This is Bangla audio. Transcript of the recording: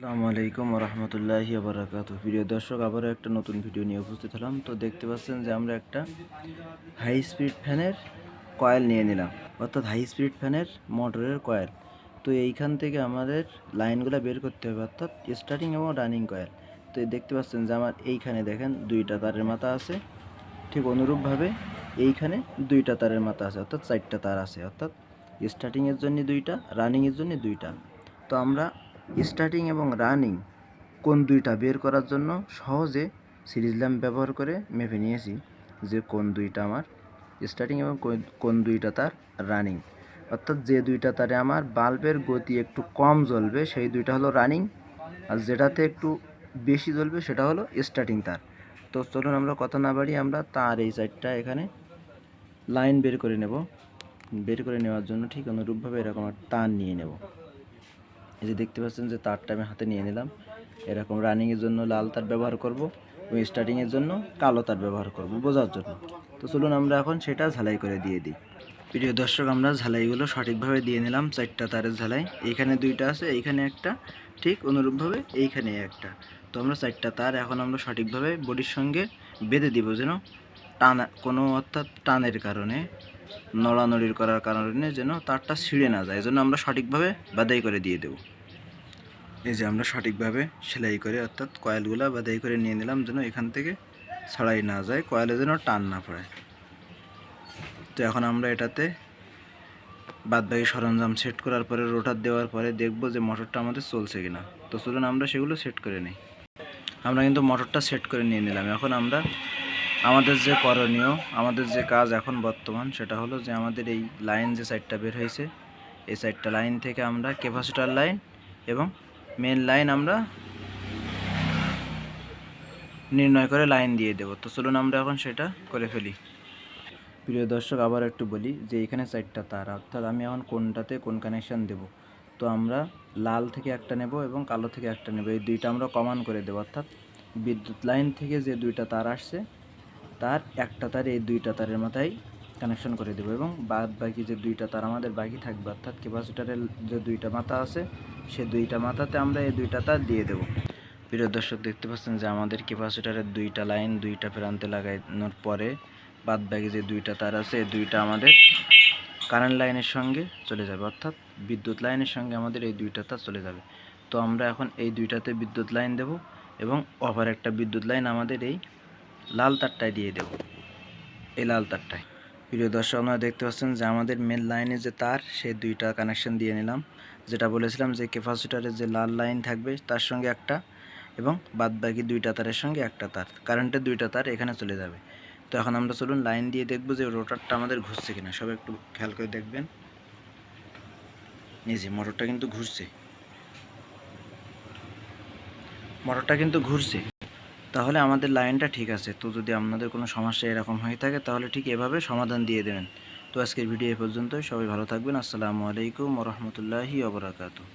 আসসালামু আলাইকুম রহমতুল্লাহি বারাকাতুহু। প্রিয় দর্শক, আবারও একটা নতুন ভিডিও নিয়ে উপস্থিত হলাম। তো দেখতে পাচ্ছেন যে আমরা একটা হাই স্পিড ফ্যানের কয়েল নিয়ে নিলাম, অর্থাৎ হাই স্পিড ফ্যানের মোটরের কয়েল। তো এইখান থেকে আমাদের লাইনগুলো বের করতে হবে, অর্থাৎ স্টার্টিং এবং রানিং কয়েল। তো দেখতে পাচ্ছেন যে আমার এইখানে দেখেন দুইটা তারের মাথা আছে, ঠিক অনুরূপভাবে এইখানে দুইটা তারের মাথা আছে, অর্থাৎ চারটা তার আছে, অর্থাৎ স্টার্টিংয়ের জন্য দুইটা, রানিংয়ের জন্য দুইটা। তো আমরা স্টার্টিং এবং রানিং কোন দুইটা বের করার জন্য সহজে সিরিজ ল্যাম্প ব্যবহার করে মেপে নিয়েছি যে কোন দুইটা আমার স্টার্টিং এবং কোন দুইটা তার রানিং। অর্থাৎ যে দুইটা তারে আমার বাল্বের গতি একটু কম জ্বলবে সেই দুইটা হলো রানিং, আর যেটাতে একটু বেশি জ্বলবে সেটা হলো স্টার্টিং তার। তো চলুন আমরা কথা না বাড়িয়ে আমরা তার এই সাইডটা এখানে লাইন বের করে নেব। বের করে নেওয়ার জন্য ঠিক অনুরূপভাবে এরকম একটা তার নিয়ে নেব। এই যে দেখতে পাচ্ছেন যে তারটা আমি হাতে নিয়ে নিলাম। এরকম রানিংয়ের জন্য লাল তার ব্যবহার করব এবং স্টার্টিংয়ের জন্য কালো তার ব্যবহার করব বোঝার জন্য। তো চলুন আমরা এখন সেটা ঝালাই করে দিয়ে দিই। প্রিয় দর্শক, আমরা ঝালাইগুলো সঠিকভাবে দিয়ে নিলাম। চারটা তারের ঝালাই, এইখানে দুইটা আছে, এইখানে একটা, ঠিক অনুরূপভাবে এইখানে একটা। তো আমরা চারটা তার এখন আমরা সঠিকভাবে বডির সঙ্গে বেঁধে দিব, যেন টান কোনো অর্থাৎ টানের কারণে, নড়ানড়ির করার কারণে যেন তারটা ছিঁড়ে না যায়, এজন্য আমরা সঠিকভাবে বাঁধাই করে দিয়ে দেব। এই যে আমরা সঠিকভাবে সেলাই করে অর্থাৎ কয়েলগুলা বাঁধাই করে নিয়ে নিলাম, যেন এখান থেকে ছাড়াই না যায়, কয়েলে যেন টান না পড়ে। তো এখন আমরা এটাতে বাদবাকি সরঞ্জাম সেট করার পরে, রোটার দেওয়ার পরে দেখব যে মোটরটা আমাদের চলছে কিনা। তো চলুন আমরা সেগুলো সেট করে নিই। আমরা কিন্তু মোটরটা সেট করে নিয়ে নিলাম। এখন আমরা আমাদের যে করণীয়, আমাদের যে কাজ এখন বর্তমান, সেটা হলো যে আমাদের এই লাইন যে সাইডটা বের হয়েছে, এই সাইডটা লাইন থেকে আমরা ক্যাপাসিটর লাইন এবং মেন লাইন আমরা নির্ণয় করে লাইন দিয়ে দেব। তো চলুন আমরা এখন সেটা করে ফেলি। প্রিয় দর্শক, আবার একটু বলি যে এখানে চারটা তার, অর্থাৎ আমি এখন কোনটাতে কোন কানেকশান দেব। তো আমরা লাল থেকে একটা নেব এবং কালো থেকে একটা নেব, এই দুইটা আমরা কমান করে দেব। অর্থাৎ বিদ্যুৎ লাইন থেকে যে দুইটা তার আসছে তার একটা তার এই দুইটা তারের মাথায় কানেকশন করে দেব, এবং বাদ বাকি যে দুইটা তার আমাদের বাকি থাকবে, অর্থাৎ ক্যাপাসিটারের যে দুইটা মাথা আছে সে দুইটা মাথাতে আমরা এই দুইটা তার দিয়ে দেব। প্রিয় দর্শক, দেখতে পাচ্ছেন যে আমাদের ক্যাপাসিটারের দুইটা লাইন দুইটা প্রান্তে লাগানোর পরে বাদ বাকি যে দুইটা তার আছে এই দুইটা আমাদের কারেন্ট লাইনের সঙ্গে চলে যাবে, অর্থাৎ বিদ্যুৎ লাইনের সঙ্গে আমাদের এই দুইটা তার চলে যাবে। তো আমরা এখন এই দুইটাতে বিদ্যুৎ লাইন দেব এবং অপর একটা বিদ্যুৎ লাইন আমাদের এই লাল তারটায় দিয়ে দেব, এই লাল তারটায়। প্রিয় দর্শক, আপনারা দেখতে পাচ্ছেন যে আমাদের মেন লাইনে যে তার সেই দুইটা কানেকশন দিয়ে নিলাম। যেটা বলেছিলাম যে ক্যাপাসিটরের যে লাল লাইন থাকবে তার সঙ্গে একটা, এবং বাদবাকি দুইটা তারের সঙ্গে একটা তার, কারেন্টের দুইটা তার এখানে চলে যাবে। তো এখন আমরা চলুন লাইন দিয়ে দেখব যে রোটারটা আমাদের ঘুরছে কিনা। সব একটু খেয়াল করে দেখবেন। এই যে মোটরটা কিন্তু ঘুরছে, মোটরটা কিন্তু ঘুরছে, তাহলে আমাদের লাইনটা ঠিক আছে। তো যদি আপনাদের কোনো সমস্যা এরকম হয়ে থাকে তাহলে ঠিক এভাবে সমাধান দিয়ে দেবেন। তো আজকের ভিডিও এ পর্যন্তই। সবাই ভালো থাকবেন। আসসালামু আলাইকুম ওয়া রাহমাতুল্লাহি ওয়া বারাকাতুহু।